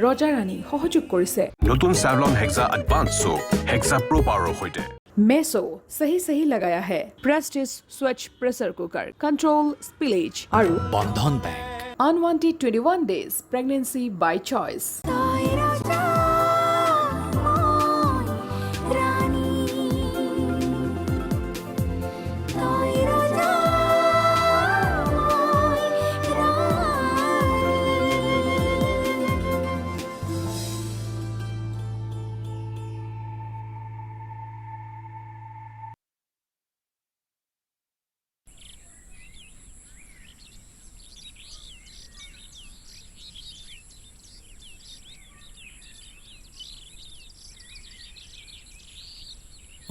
ৰজা ৰাণী সহযোগ কৰিছে নতুন Savlon Hexa Advanced Soap Hexa Pro Power সৈতে मेसो सही सही लगाया है प्रेस्टिज स्वच्छ प्रेशर कुकर कंट्रोल स्पिलेज और बंधन bank unwanted 21 days pregnancy by choice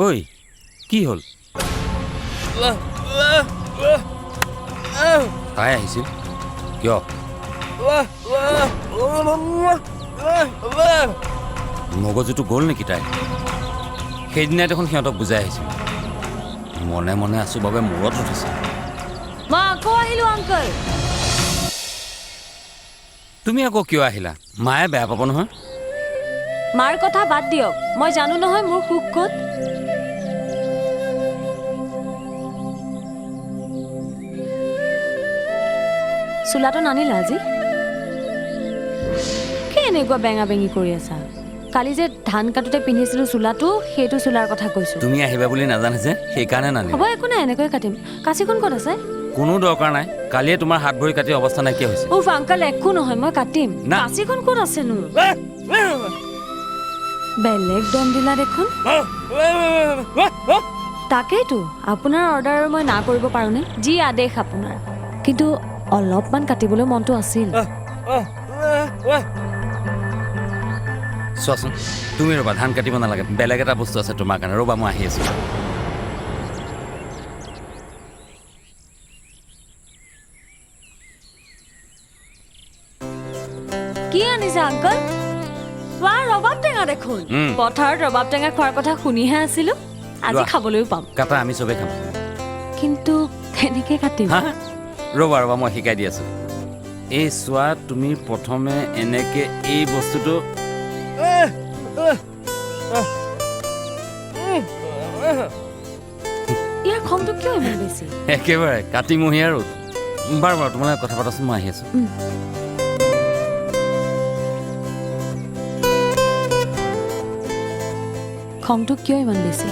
ঐ কি হ'ল তাই আহিছিল কিয় মগজুটো গ'ল নেকি তাই সেইদিনাই দেখোন সিহঁতক বুজাই আহিছিল মনে মনে আছো বাবে মূৰত উঠিছে মই আকৌ আহিলো আংকল তুমি আকৌ কিয় আহিলা মায়ে বেয়া পাব নহয় মাৰ কথা বাদ দিয়ক মই জানো নহয় মোৰ সুখ ক'ত চুলাটো নানিলা আজি কি এনেকুৱা বেঙা বেঙি কৰি আছা কালি যে ধান কাটোতে পিন্ধিছিলো চুলাটো সেইটো চুলাৰ কথা কৈছো তুমি আহিবা বুলি নাজানে যে সেইকাৰণে নানিলা হ'ব একো নাই এনেকৈ কাটিম কাচিখন ক'ত আছে কোনো দৰকাৰ নাই কালিয়ে তোমাৰ হাত ভৰি কাটি অৱস্থা নাইকিয়া হৈছে উফ আংকল একো নহয় মই কাটিম না। কাচিখন ক'ত আছেনো বেলেগ দম দিলা দেখোন তাকেইতো আপোনাৰ অৰ্ডাৰ মই না কৰিব পাৰোনে যি আদেশ আপোনাৰ কিন্তু অলপমান কাটিবলৈ মনটো আছিল চোৱাচোন তুমি ৰ'বা ধান কাটিব নালাগে বেলেগ এটা বস্তু আছে তোমাৰ কাৰণে ৰ'বা মই আহি আছোঁ কি আনিছে আংকল খোৱা ৰবাব টেঙা দেখোন পথাৰত ৰবাব টেঙা খোৱাৰ কথা শুনিহে আছিলো আজি লোৱা। খাবলৈও পাম কাটা আমি চবেই খাম কিন্তু কেনেকে কাটিম হা ৰ'বা ৰ'বা মই শিকাই দি আছোঁ এই চোৱা তুমি প্ৰথমে এনেকে এই বস্তুটো ইয়াৰ খংটো কিয় ইমান বেছি একেবাৰে কাতিমহীয়া ৰ'দ বাৰু বাৰু তোমালোকে কথা পাতাচোন মই আহি আছোঁ খংটো কিয় ইমান বেছি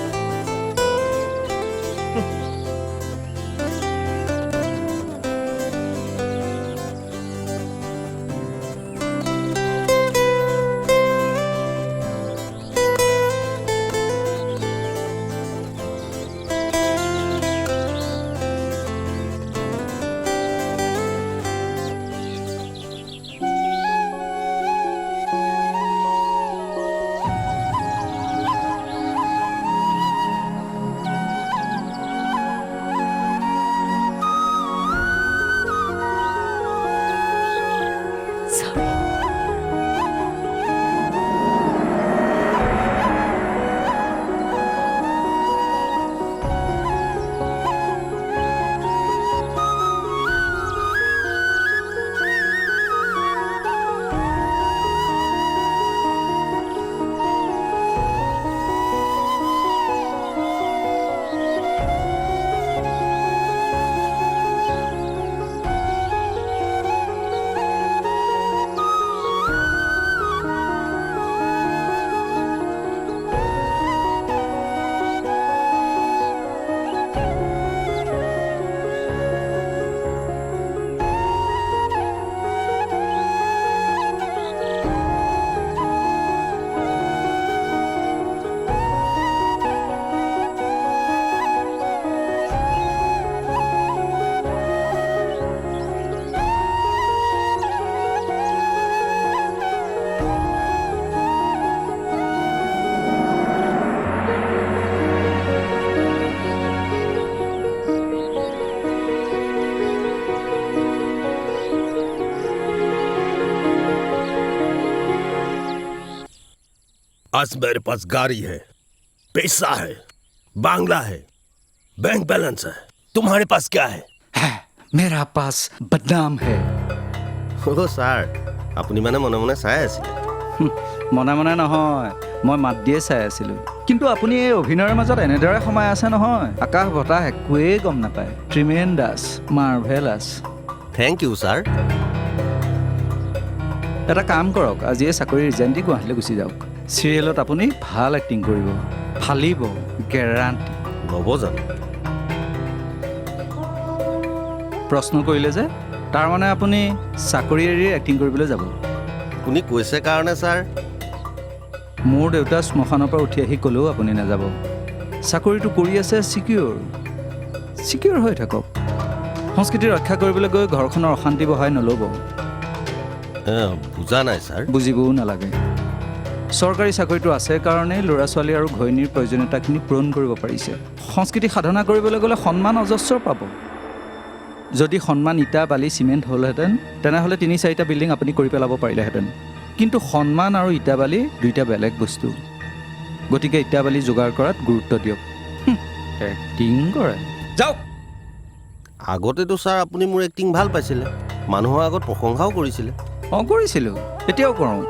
आज मेरे पास गाड़ी है, पैसा है, बांग्ला है, बैंक बैलेंस है। तुम्हारे पास क्या है? मेरा पास बदनाम है। ओ सार, আপুনি মানে মনে মনে চাই আছিলে। মনে মনে নহয়, মই মাত দিয়ে চাই আছিলোঁ। কিন্তু আপুনি এই অভিনয়ৰ মাজত এনেদৰে সোমাই আছে নহয়, আকাশ বতাহ একোৱেই গম নাপায়। Tremendous, marvellous. Thank you sir. এটা কাম কৰক, আজিয়ে চাকৰি ৰিজাইন দি গুৱাহাটীলৈ গুচি যাওক। চিৰিয়েলত আপুনি ভাল এক্টিং কৰিব, ফালিব, গেৰাণ্টি। ল'ব জানো? প্ৰশ্ন কৰিলে যে, তাৰমানে আপুনি চাকৰি এৰি এক্টিং কৰিবলৈ যাব? কোনে কৈছে কাৰণে ছাৰ? মোৰ দেউতা শ্মশানৰ পৰা উঠি আহি ক'লেও আপুনি নাযাব। চাকৰিটো কৰি আছে চিকিউৰ হৈ থাকক। সংস্কৃতি ৰক্ষা কৰিবলৈ গৈ ঘৰখনৰ অশান্তি বঢ়াই নল'ব। বুজা নাই ছাৰ। বুজিবও নালাগে। চৰকাৰী চাকৰিটো আছে কাৰণেই ল'ৰা ছোৱালী আৰু ঘৈণীৰ প্ৰয়োজনীয়তাখিনি পূৰণ কৰিব পাৰিছে। সংস্কৃতি সাধনা কৰিবলৈ গ'লে সন্মান অজস্ৰ পাব। যদি সন্মান ইটা বালি চিমেণ্ট হ'লহেঁতেন, তেনেহ'লে ৩-৪টা বিল্ডিং আপুনি কৰি পেলাব পাৰিলেহেঁতেন। কিন্তু সন্মান আৰু ইটা বালি দুইটা বেলেগ বস্তু। গতিকে ইটা বালি যোগাৰ কৰাত গুৰুত্ব দিয়ক। এক্টিং কৰে যাওক। আগতেতো ছাৰ আপুনি মোৰ এক্টিং ভাল পাইছিলে, মানুহৰ আগত প্ৰশংসাও কৰিছিলে। অঁ কৰিছিলোঁ, এতিয়াও কৰোঁ।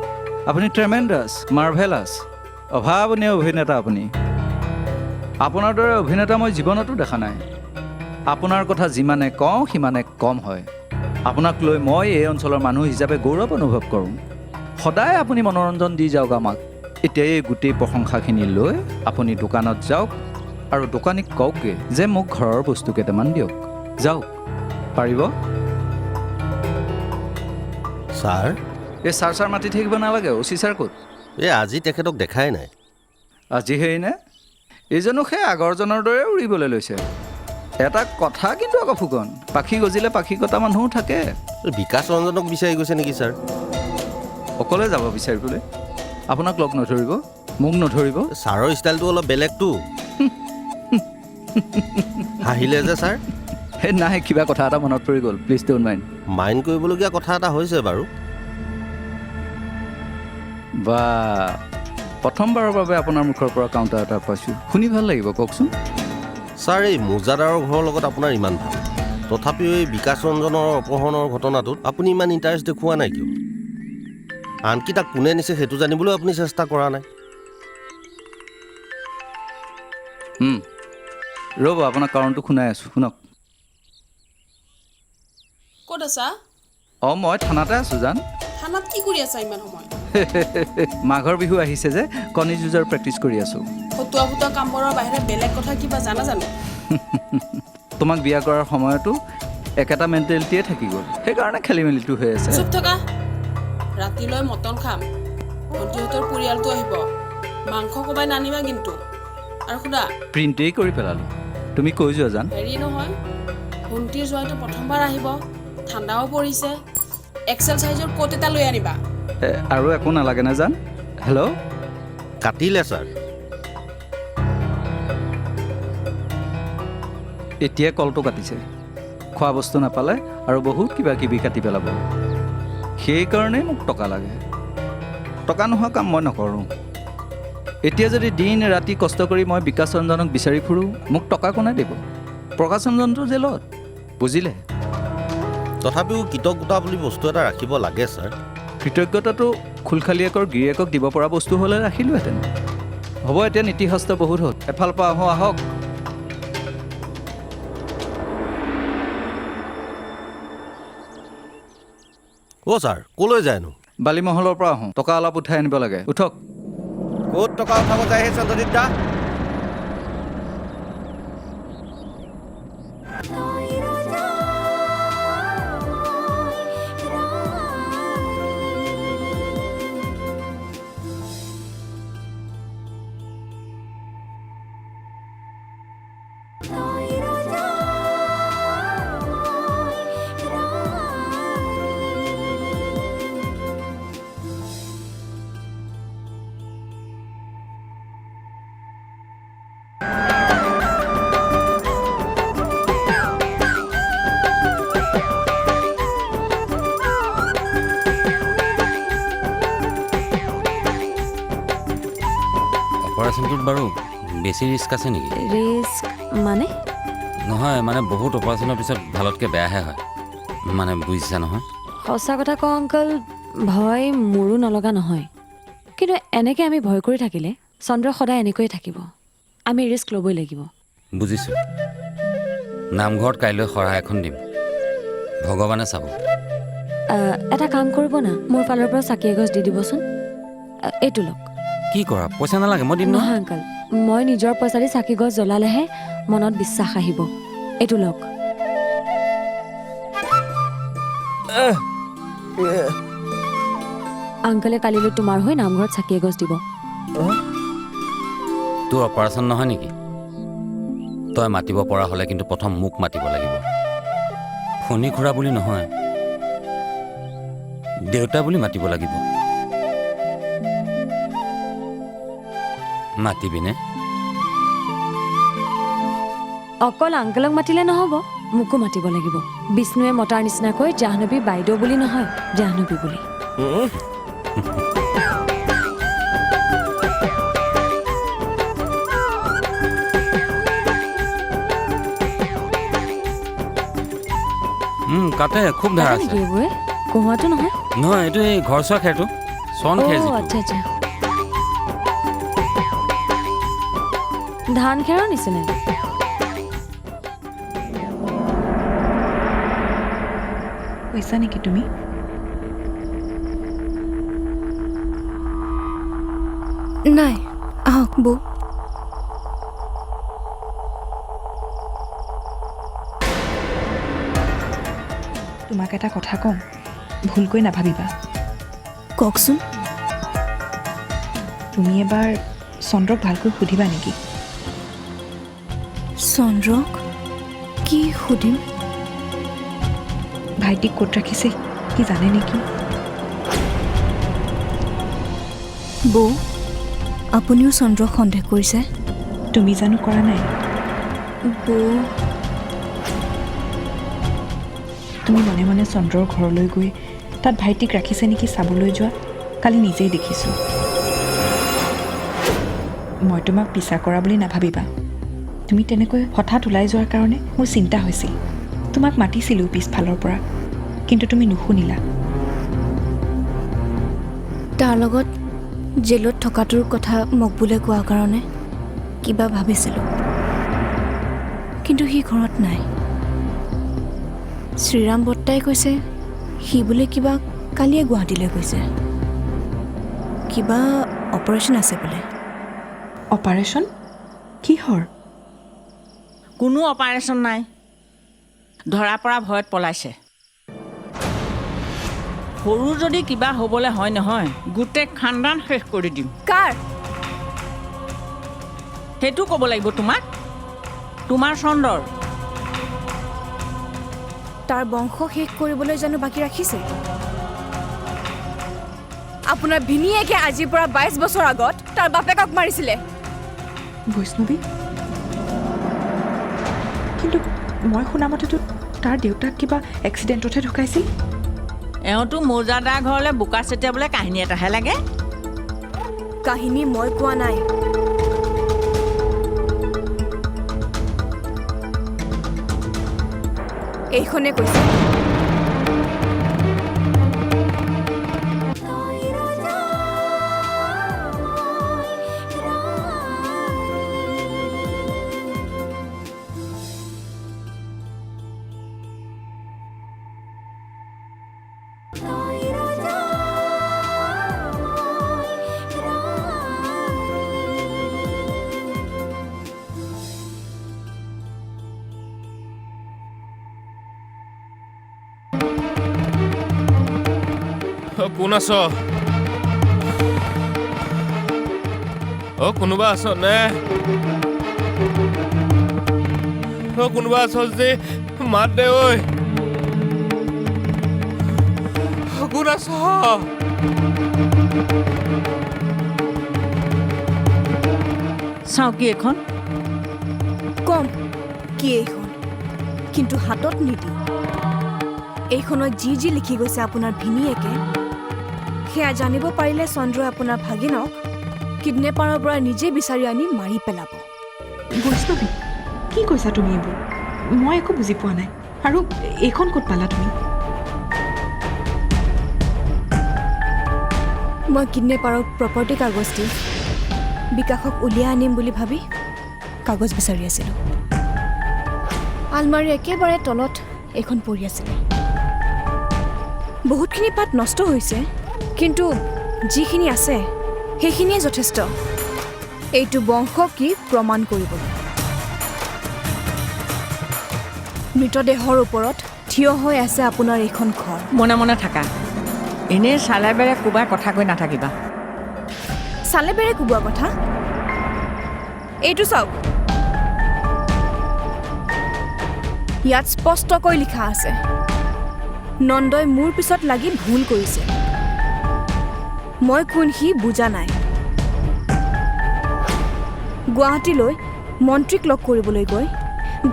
আপুনি ট্ৰেমেণ্ডাছ, মাৰ্ভেলাছ, অভাৱনীয় অভিনেতা। আপুনি আপোনাৰ দৰে অভিনেতা মই জীৱনতো দেখা নাই। আপোনাৰ কথা যিমানে কওঁ সিমানে কম হয়। আপোনাক লৈ মই এই অঞ্চলৰ মানুহ হিচাপে গৌৰৱ অনুভৱ কৰোঁ। সদায় আপুনি মনোৰঞ্জন দি যাওক আমাক। এতিয়া এই গোটেই প্ৰশংসাখিনি লৈ আপুনি দোকানত যাওক আৰু দোকানীক কওকগৈ যে মোক ঘৰৰ বস্তু কেইটামান দিয়ক। যাওক, পাৰিব? ছাৰ, এই ছাৰ মাতি থাকিব নালাগে। অচি ছাৰ ক'ত? এই আজি তেখেতক দেখাই নাই। আজি হেৰি নে? এইজনো সেই আগৰজনৰ দৰে উৰিবলৈ লৈছে। এটা কথা কিন্তু আকৌ ফুকন, পাখি গজিলে পাখি কটা মানুহো থাকে। বিকাশ ৰঞ্জনক বিচাৰি গৈছে নেকি ছাৰ? অকলে যাব বিচাৰিবলৈ? আপোনাক লগ নধৰিব, মোক নধৰিব। ছাৰৰ ষ্টাইলটো অলপ বেলেগটো। হাঁহিলে যে ছাৰ? সেই নাই, কিবা কথা এটা মনত পৰি গ'ল। Please don't mind. মাইণ্ড কৰিবলগীয়া কথা এটা হৈছে বাৰু। বা, প্ৰথমবাৰৰ বাবে আপোনাৰ মুখৰ পৰা কাউণ্টাৰ এটা পাইছোঁ, শুনি ভাল লাগিব। কওকচোন। ছাৰ, এই মোজাদাৰৰ ঘৰৰ লগত আপোনাৰ ইমান ভাল, তথাপিও এই বিকাশ ৰঞ্জনৰ অপহৰণৰ ঘটনাটোত আপুনি ইমান ইণ্টাৰেষ্ট দেখুওৱা নাই কিয়? আনকি তাক কোনে নিছে সেইটো জানিবলৈ আপুনি চেষ্টা কৰা নাই। ৰ'ব, আপোনাৰ কাৰণটো শুনাই আছোঁ, শুনক। ক'ত আছা? অঁ, মই থানাতে আছোঁ। জান, থানাত কি কৰি আছা ইমান সময়? মাঘৰ বিহু আহিছে যে, কণী যুঁজৰ প্ৰেক্টিচ কৰি আছোঁ। ফটুৱা ফুটুৱা কামবোৰৰ বাহিৰে বেলেগ কথা কিবা জানা জানো? তোমাক বিয়া কৰাৰ সময়তো একেটা মেণ্টেলিটিয়ে থাকি গ'ল, সেইকাৰণে খেলি মেলিটো হৈ আছে। চুপ থকা। ৰাতিলৈ মটন খাম, ভণ্টিহঁতৰ পৰিয়ালটো আহিব। মাংস কবাই নানিবা কিন্তু। আৰু শুনা, প্ৰিণ্টেই কৰি পেলালোঁ। তুমি কৈ যোৱা জান। হেৰি নহয়, ভণ্টিৰ জোৱাইটো প্ৰথমবাৰ আহিব, ঠাণ্ডাও পৰিছে। এক্সেল চাইজৰ কোট এটা লৈ আনিবা। আৰু একো নালাগে নে জান? হেল্ল', কাটিলে ছাৰ? এতিয়া কলটো কাটিছে, খোৱা বস্তু নাপালে আৰু বহুত কিবা কিবি কাটি পেলাব। সেইকাৰণেই মোক টকা লাগে। টকা নোহোৱা কাম মই নকৰোঁ। এতিয়া যদি দিন ৰাতি কষ্ট কৰি মই বিকাশ ৰঞ্জনক বিচাৰি ফুৰোঁ, মোক টকা কোনে দিব? প্ৰকাশ ৰঞ্জনটো জেলত, বুজিলে? তথাপিও কৃতজ্ঞতা বুলি বস্তু এটা ৰাখিব লাগে ছাৰ। কৃতজ্ঞতাটো খুলখালীয়েকৰ গিৰিয়েকক দিব পৰা বস্তু হ'লে ৰাখিলোহেঁতেন। হ'ব, এতিয়া নীতিশাস্ত্ৰ বহুত হ'ল, এফালৰ পৰা আহক। অ' ছাৰ, ক'লৈ যায়নো? বালিমহলৰ পৰা আহোঁ, টকা অলপ উঠাই আনিব লাগে। উঠক। ক'ত টকা উঠাব যায় সেই চন্দ্ৰজিৎ দা? অপাৰেশ্যনটোত বাৰু বেছি ৰিস্ক আছে নেকি? ৰিস্ক মানে? নহয়, মানে বহুত অপাৰেশ্যনৰ পিছত ভালতকৈ বেয়াহে হয়, মানে বুজিছা নহয়? সঁচা কথা কওঁ আংকল, ভয় মোৰো নলগা নহয়। কিন্তু এনেকৈ আমি ভয় কৰি থাকিলে চন্দ্ৰ সদায় এনেকৈয়ে থাকিব। আমি ৰিস্ক ল'বই লাগিব। বুজিছোঁ। নামঘৰত কাইলৈ শৰাই এখন দিম, ভগৱানে চাব। এটা কাম কৰিব না, মোৰ ফালৰ পৰা চাকি এগছ দি দিবচোন। এইটো লওক। কি কৰা? পইচা নালাগে, মই দিম নহয়। নহয় আংকল, মই নিজৰ পইচা দি চাকি গছ জ্বলালেহে মনত বিশ্বাস আহিব। এইটো লওক। আংকলে কালিলৈ তোমাৰ হৈ নামঘৰত চাকি এগছ দিব। তোৰ অপাৰেশ্যন নহয় নেকি? তই মাতিব পৰা হ'লে কিন্তু প্ৰথম মোক মাতিব লাগিব। ফণী খুৰা বুলি নহয়, দেউতা বুলি মাতিব লাগিব। মাতিবিনে? অকল আংকলক মাতিলে নহ'ব, মোকো মাতিব লাগিব। বিষ্ণুৱে মতাৰ নিচিনাকৈ জাহ্নৱী বাইদেউ বুলি নহয়, জাহ্নৱী বুলি। কাটে, খুব ধাৰ আছে। নেকি এইবোৰে? কহুৱাটো নহয়? নহয়, এইটো এই ঘৰ চোৱা খেৰটো, চন খেৰ অ' যিটো। আচ্ছা আচ্ছা, ধান খেৰৰ নিচিনা। কৈছা নেকি তুমি? নাই, আহক বৌ। তোমাক এটা কথা কওঁ, ভুলকৈ নাভাবিবা। কওকচোন। তুমি এবাৰ চন্দ্ৰক ভালকৈ সুধিবা নেকি? চন্দ্ৰক কি সুধিম? ভাইটিক ক'ত ৰাখিছে কি জানে নেকি? বৌ, আপুনিও চন্দ্ৰক সন্দেহ কৰিছে? তুমি জানো কৰা নাই? বৌ, তুমি মনে মনে চন্দ্ৰৰ ঘৰলৈ গৈ তাত ভাইটিক ৰাখিছে নেকি চাবলৈ যোৱা, কালি নিজেই দেখিছোঁ। মই তোমাক পিছা কৰা বুলি নাভাবিবা। তুমি তেনেকৈ হঠাৎ ওলাই যোৱাৰ কাৰণে মোৰ চিন্তা হৈছিল। তোমাক মাতিছিলোঁ পিছফালৰ পৰা, কিন্তু তুমি নুশুনিলা। তাৰ লগত জেলত থকাটোৰ কথা মোক বোলে কোৱাৰ কাৰণে কিবা ভাবিছিলোঁ, কিন্তু সি ঘৰত নাই। শ্ৰীৰাম বৰ্তাই কৈছে সি বোলে কিবা কালিয়ে গুৱাহাটীলৈ গৈছে, কিবা অপাৰেশ্যন আছে বোলে। অপাৰেশ্যন? কিহৰ? কোনো অপাৰেশ্যন নাই, ধৰা পৰা ভয়ত পলাইছে। সৰু যদি কিবা হ'বলৈ হয় নহয়, গোটেই খানদান শেষ কৰি দিম। কাৰ? সেইটো ক'ব লাগিব তোমাক? তোমাৰ চন্দৰ। তাৰ বংশ শেষ কৰিবলৈ জানো বাকী ৰাখিছে? আপোনাৰ ভিনীয়েকে আজিৰ পৰা 22 বছৰ আগত তাৰ বাপেকক মাৰিছিলে। বৈষ্ণৱী? কিন্তু মই শুনামতেতো তাৰ দেউতাক কিবা এক্সিডেণ্টতহে ঢুকাইছিল। এওঁতো মৌজাদাৰ ঘৰলৈ বোকা ছটিয়াবলৈ কাহিনী এটাহে লাগে। কাহিনী মই কোৱা নাই, এইখনে কৈছে। কোন আছ? কোনোবা আছ নে? কোনোবা আছ যে মাত দে। ঐ কোন আছ? চাওঁ কি এখন? কম কি এইখন, কিন্তু হাতত নিদিওঁ। এইখনত যি যি লিখি গৈছে আপোনাৰ ভিনীয়েকে, সেয়া জানিব পাৰিলে চন্দ্ৰই আপোনাৰ ভাগিনক কিডনেপাৰৰ পৰা নিজে বিচাৰি আনি মাৰি পেলাব। বৈষ্ণৱী, কি কৈছা তুমি এইবোৰ? মই একো বুজি পোৱা নাই। আৰু এইখন ক'ত পালা তুমি? মই কিডনেপাৰৰ প্ৰপাৰ্টি কাগজ দি বিকাশক উলিয়াই আনিম বুলি ভাবি কাগজ বিচাৰি আছিলোঁ। আলমাৰী একেবাৰে তলত এইখন পৰি আছিলে। বহুতখিনি পাত নষ্ট হৈছে, কিন্তু যিখিনি আছে সেইখিনিয়ে যথেষ্ট এইটো বংশ কি প্ৰমাণ কৰিবলৈ। মৃতদেহৰ ওপৰত থিয় হৈ আছে আপোনাৰ এইখন ঘৰ। মনে মনে থাকা, এনেই চালে বেৰে কোবাই কথা কৈ নাথাকিবা। চালে বেৰে কোবোৱা কথা? এইটো চাওক, ইয়াত স্পষ্টকৈ লিখা আছে, নন্দই মোৰ পিছত লাগি ভুল কৰিছে। মই কোন সি বুজা নাই। গুৱাহাটীলৈ মন্ত্ৰীক লগ কৰিবলৈ গৈ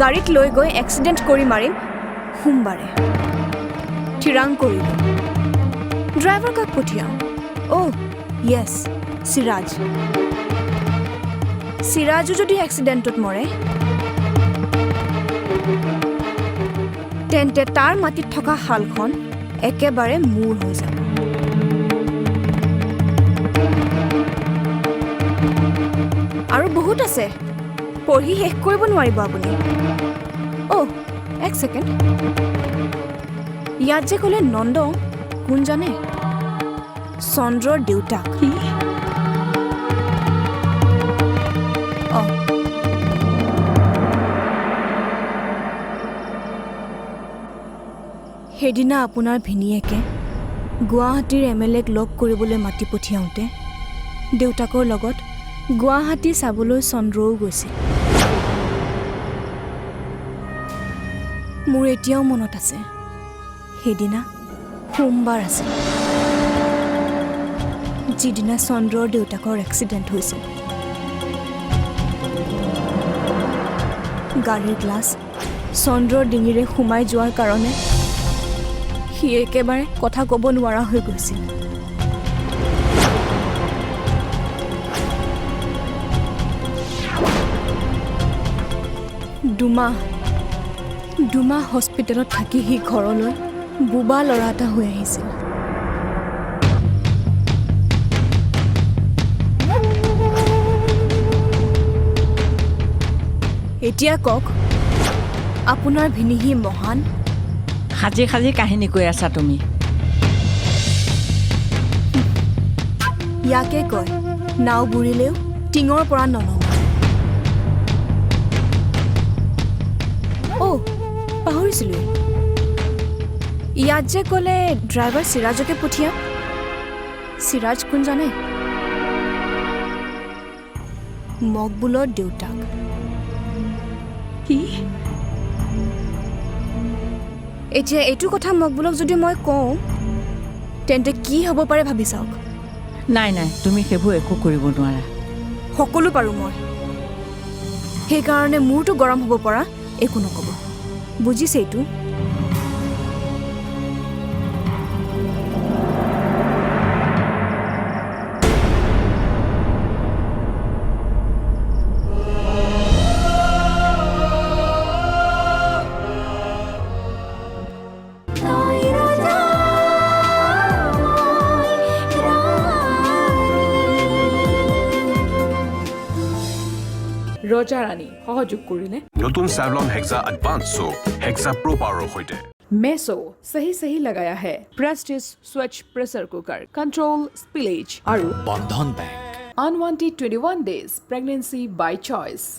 গাড়ীত লৈ গৈ এক্সিডেণ্ট কৰি মাৰিম সোমবাৰে থিৰাং কৰিলোঁ। ড্ৰাইভাৰ কাক পঠিয়াম? অ' য়েছ, চিৰাজ। চিৰাজো যদি এক্সিডেণ্টত মৰে তেন্তে তাৰ মাটিত থকা শালখন একেবাৰে মূৰ হৈ যাব। আৰু বহুত আছে, পঢ়ি শেষ কৰিব নোৱাৰিব আপুনি। অ' এক ছেকেণ্ড, ইয়াত যে ক'লে নন্দ, কোন জানে? চন্দ্ৰৰ দেউতাক। সেইদিনা আপোনাৰ ভিনীয়েকে গুৱাহাটীৰ MLAক লগ কৰিবলৈ মাতি পঠিয়াওঁতে দেউতাকৰ লগত গুৱাহাটী চাবলৈ চন্দ্ৰও গৈছিল। মোৰ এতিয়াও মনত আছে, সেইদিনা সোমবাৰ আছিল, যিদিনা চন্দ্ৰৰ দেউতাকৰ এক্সিডেণ্ট হৈছিল। গাড়ীৰ গ্লাছ চন্দ্ৰৰ ডিঙিৰে সোমাই যোৱাৰ কাৰণে সি একেবাৰে কথা ক'ব নোৱাৰা হৈ গৈছিল। দুমাহ হস্পিটেলত থাকি সি ঘৰলৈ বোবা ল'ৰা এটা হৈ আহিছিল। এতিয়া কওক, আপোনাৰ ভিনীহি মহান? সাজি সাজি কাহিনী কৈ আছা তুমি। ইয়াকে কয় নাও বুৰিলেও টিঙৰ পৰা ননমা। অ' পাহৰিছিলোঁ, ইয়াত যে ক'লে ড্ৰাইভাৰ চিৰাজকে পঠিয়াম। চিৰাজ কোন জানে? মকবুলৰ দেউতাক। কি? এতিয়া এইটো কথা মকবুলক যদি মই কওঁ তেন্তে কি হ'ব পাৰে ভাবি চাওক। নাই নাই, তুমি সেইবোৰ একো কৰিব নোৱাৰা। সকলো পাৰোঁ মই, সেইকাৰণে মোৰতো গৰম হ'ব পৰা একো নক'ব, বুজিছে এইটো? ৰজা ৰাণী সহযোগ কৰিলে নতুন Savlon Hexa Advanced Soap, Hexa Pro Power সৈতে। मेसो सही सही लगाया है प्रेस्टिज स्वच्छ प्रेशर कुकर कंट्रोल स्पिलेज और बंधन bank unwanted 21 days pregnancy by choice।